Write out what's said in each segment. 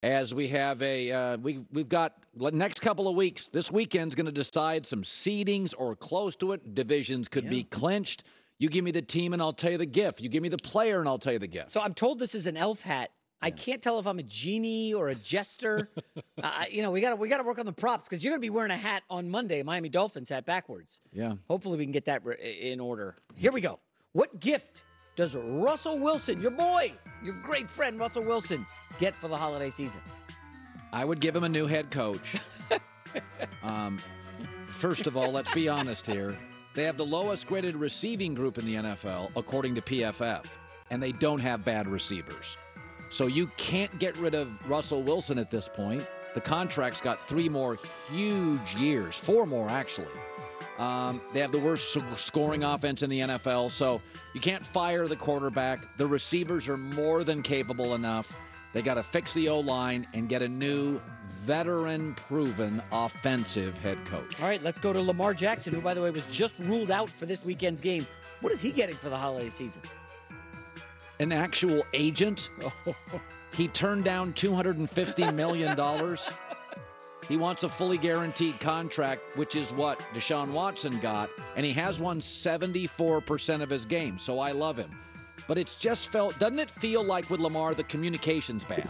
as we have we've got next couple of weeks. This weekend's going to decide some seedings or close to it. Divisions could be clinched. You give me the team and I'll tell you the gift. You give me the player and I'll tell you the gift. So I'm told this is an elf hat. I can't tell if I'm a genie or a jester. We got to work on the props because you're going to be wearing a hat on Monday, a Miami Dolphins hat backwards. Yeah. Hopefully we can get that in order. Here we go. What gift does Russell Wilson, your boy, your great friend Russell Wilson, get for the holiday season? I would give him a new head coach. First of all, let's be honest here. They have the lowest graded receiving group in the NFL, according to PFF, and they don't have bad receivers. So you can't get rid of Russell Wilson at this point. The contract's got 3 more huge years, 4 more actually. They have the worst scoring offense in the NFL, so you can't fire the quarterback. The receivers are more than capable enough. They got to fix the O-line and get a new, veteran-proven offensive head coach. All right, let's go to Lamar Jackson, who, by the way, was just ruled out for this weekend's game. What is he getting for the holiday season? An actual agent? He turned down $250 million. He wants a fully guaranteed contract, which is what Deshaun Watson got, and he has won 74% of his games, so I love him. But it's just doesn't it feel like with Lamar, the communication's bad?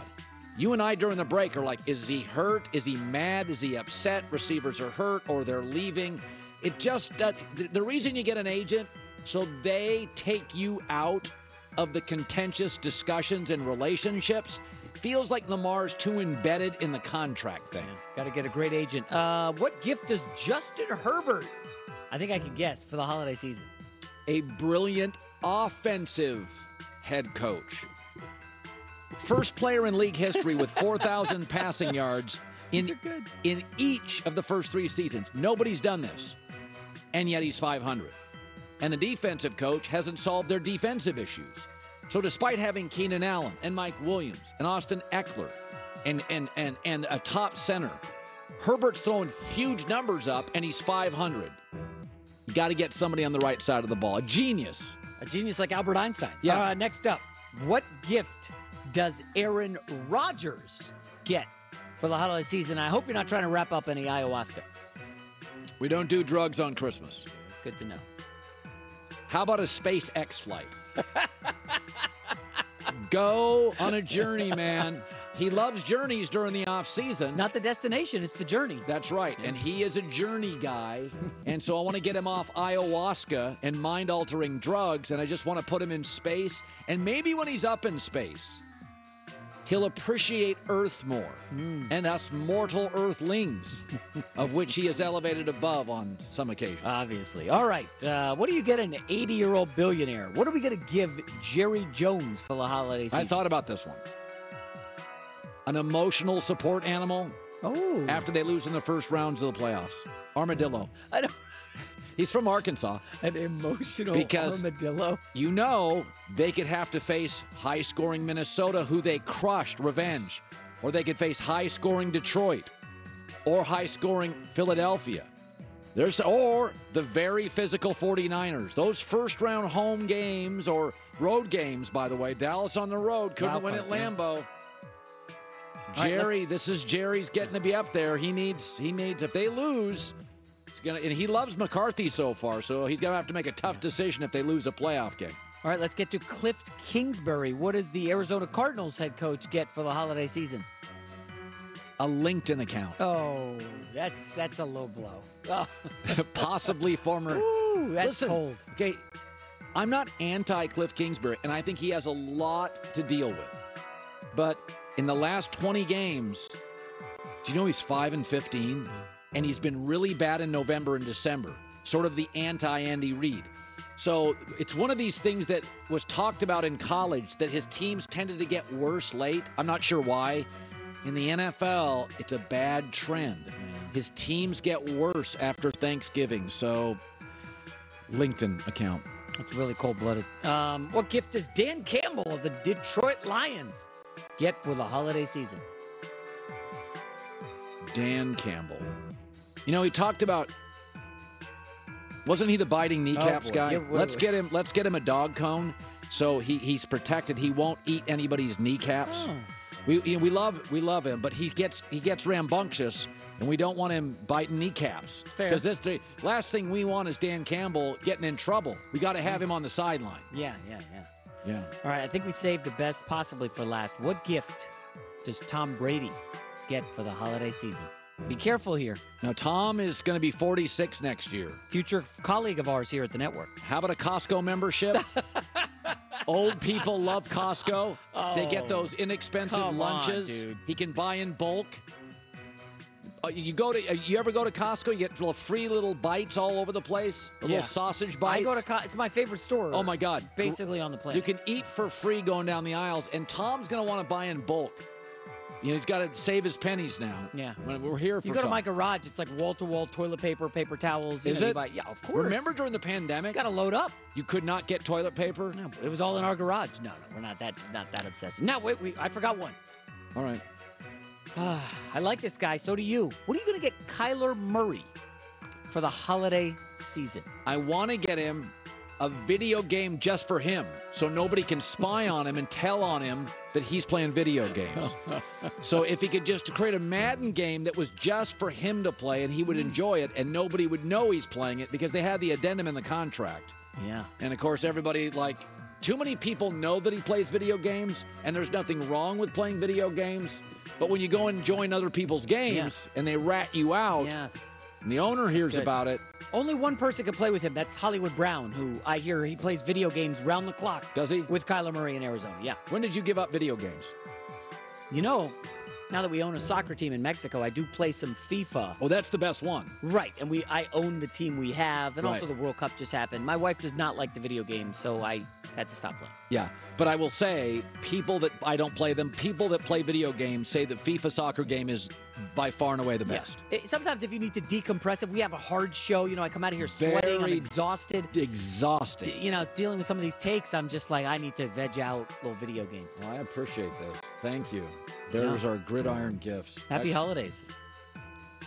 You and I during the break are like, is he hurt? Is he mad? Is he upset? Receivers are hurt or they're leaving. It just, the reason you get an agent, so they take you out of the contentious discussions and relationships. Feels like Lamar's too embedded in the contract thing. Got to get a great agent. What gift does Justin Herbert, I think I can guess, for the holiday season? A brilliant offensive head coach. First player in league history with 4,000 passing yards in each of the first 3 seasons. Nobody's done this. And yet he's 500. And the defensive coach hasn't solved their defensive issues. So despite having Keenan Allen and Mike Williams and Austin Eckler and a top center, Herbert's throwing huge numbers up and he's 500. You got to get somebody on the right side of the ball. A genius. A genius like Albert Einstein. Yeah. Next up, what gift does Aaron Rodgers get for the holiday season? I hope you're not trying to wrap up any ayahuasca. We don't do drugs on Christmas. That's good to know. How about a SpaceX flight? Go on a journey, man. He loves journeys during the off season. It's not the destination, it's the journey. That's right. And he is a journey guy. And so I want to get him off ayahuasca and mind-altering drugs, and I just want to put him in space. And maybe when he's up in space, he'll appreciate Earth more and us mortal Earthlings, of which he is elevated above on some occasions. Obviously. All right. What do you get an 80-year-old billionaire? What are we going to give Jerry Jones for the holiday season? I thought about this one. An emotional support animal after they lose in the first rounds of the playoffs. Armadillo. I don't... He's from Arkansas. An emotional armadillo? You know they could have to face high-scoring Minnesota, who they crushed, revenge. Or they could face high-scoring Detroit or high-scoring Philadelphia. Or the very physical 49ers. Those first-round home games or road games, by the way. Dallas on the road. Couldn't win at Lambeau. Jerry, this is Jerry's getting to be up there. He needs, if they lose... And he loves McCarthy so far, so he's going to have to make a tough decision if they lose a playoff game. All right, let's get to Cliff Kingsbury. What does the Arizona Cardinals head coach get for the holiday season? A LinkedIn account. Oh, that's a low blow. Oh. Possibly former. Ooh, that's cold. Okay, I'm not anti-Cliff Kingsbury, and I think he has a lot to deal with. But in the last 20 games, do you know he's 5-15? And he's been really bad in November and December, sort of the anti-Andy Reid. So it's one of these things that was talked about in college, that his teams tended to get worse late. I'm not sure why. In the NFL, it's a bad trend. His teams get worse after Thanksgiving. So, LinkedIn account. That's really cold-blooded. What gift does Dan Campbell of the Detroit Lions get for the holiday season? Dan Campbell. You know, he talked about, wasn't he the biting kneecaps guy? Yeah, let's get him a dog cone so he's protected. He won't eat anybody's kneecaps. We love him, but he gets rambunctious, and we don't want him biting kneecaps. Fair. Because the last thing we want is Dan Campbell getting in trouble. We got to have him on the sideline. Yeah. Yeah. All right, I think we saved the best possibly for last. What gift does Tom Brady get for the holiday season? Be careful here. Now, Tom is going to be 46 next year. Future colleague of ours here at the network. How about a Costco membership? Old people love Costco. They get those inexpensive lunches. Dude. He can buy in bulk. You ever go to Costco? You get little free little bites all over the place. Little sausage bites. I go to it's my favorite store. Oh my God! Basically on the planet. You can eat for free going down the aisles, and Tom's going to want to buy in bulk. He's got to save his pennies now. Yeah. When we're here for You go to Tom. my garage, it's like wall-to-wall toilet paper, paper towels. Is it? Yeah, of course. Remember during the pandemic? Got to load up. You could not get toilet paper? No, it was all in our garage. No, we're not that obsessive. No, wait, I forgot one. All right. I like this guy. So do you. What are you going to get Kyler Murray for the holiday season? I want to get him a video game just for him so nobody can spy on him and tell on him that he's playing video games. So if he could just create a Madden game that was just for him to play and he would enjoy it and nobody would know he's playing it because they had the addendum in the contract. Yeah. And, of course, everybody, too many people know that he plays video games, and there's nothing wrong with playing video games. But when you go and join other people's games and they rat you out, and the owner hears about it. Only one person can play with him. That's Hollywood Brown, who I hear he plays video games round the clock. Does he? With Kyler Murray in Arizona, yeah. When did you give up video games? Now that we own a soccer team in Mexico, I do play some FIFA. Oh, that's the best one. Right, and I own the team we have, and also the World Cup just happened. My wife does not like the video games, so I had to stop playing. Yeah, but I will say, I don't play them, people that play video games say the FIFA soccer game is by far and away the best. Yeah. Sometimes if you need to decompress, if we have a hard show, I come out of here sweating, I'm exhausted. Exhausted. Dealing with some of these takes, I'm just like, I need to veg out little video games. Well, I appreciate this. Thank you. There's our gridiron gifts. Happy holidays.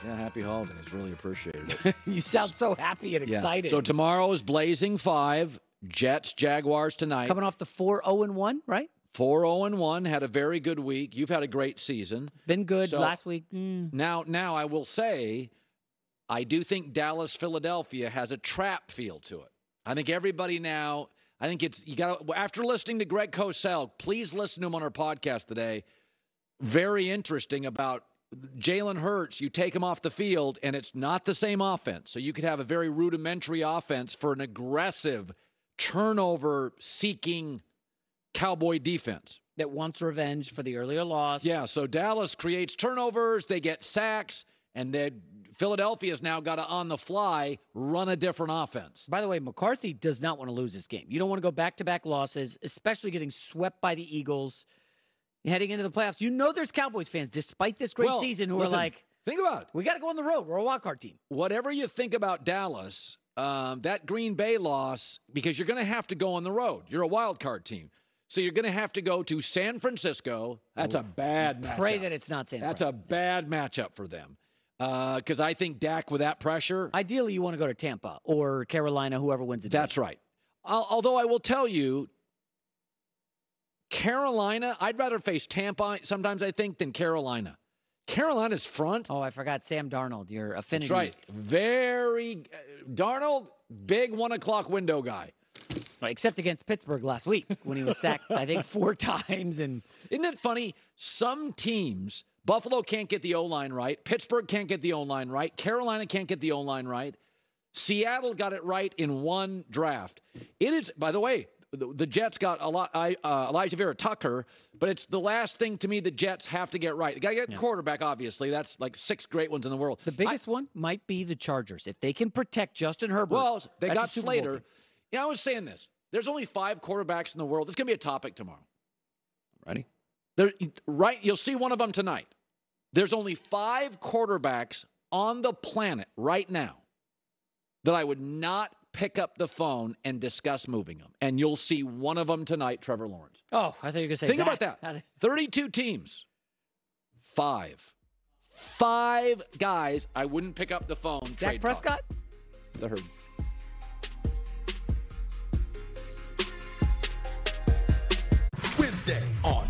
Yeah, happy holidays. Really appreciate it. You sound so happy and excited. So tomorrow is Blazing 5, Jets, Jaguars tonight. Coming off the 4-0-1, right? 4-0-1, had a very good week. You've had a great season. It's been good last week. Now I will say, I do think Dallas-Philadelphia has a trap feel to it. I think everybody now, after listening to Greg Cosell, please listen to him on our podcast today. Very interesting about Jalen Hurts. You take him off the field, and it's not the same offense. So you could have a very rudimentary offense for an aggressive, turnover-seeking Cowboy defense that wants revenge for the earlier loss. Yeah, so Dallas creates turnovers, they get sacks, and then Philadelphia's now got to, on the fly, run a different offense. By the way, McCarthy does not want to lose this game. You don't want to go back-to-back losses, especially getting swept by the Eagles heading into the playoffs. There's Cowboys fans, despite this great season, who are like, think about it. We got to go on the road. We're a wild card team. Whatever you think about Dallas, that Green Bay loss, because you're going to have to go on the road. You're a wild card team. So you're going to have to go to San Francisco. That's a bad matchup. Pray that it's not San Francisco. That's a bad matchup for them. Because I think Dak, with that pressure. Ideally, you want to go to Tampa or Carolina, whoever wins the division. That's right. Although I will tell you, Carolina, I'd rather face Tampa sometimes, I think, than Carolina. Carolina's front. Oh, I forgot Sam Darnold, your affinity. That's right. Darnold, big 1 o'clock window guy. Except against Pittsburgh last week when he was sacked, I think, 4 times. And isn't it funny? Some teams, Buffalo can't get the O-line right. Pittsburgh can't get the O-line right. Carolina can't get the O-line right. Seattle got it right in one draft. It is, by the way, the Jets got Elijah Vera Tucker, but it's the last thing to me the Jets have to get right. They got to get the quarterback, obviously. That's like 6 great ones in the world. The biggest one might be the Chargers. If they can protect Justin Herbert. Well, they got Slater. I was saying this. There's only 5 quarterbacks in the world. It's going to be a topic tomorrow. Ready? You'll see one of them tonight. There's only 5 quarterbacks on the planet right now that I would not pick up the phone and discuss moving them. And you'll see one of them tonight, Trevor Lawrence. Oh, I thought you were going to say Think Zach. about that. 32 teams. 5 guys I wouldn't pick up the phone. Dak Prescott? The Herd. Wednesday on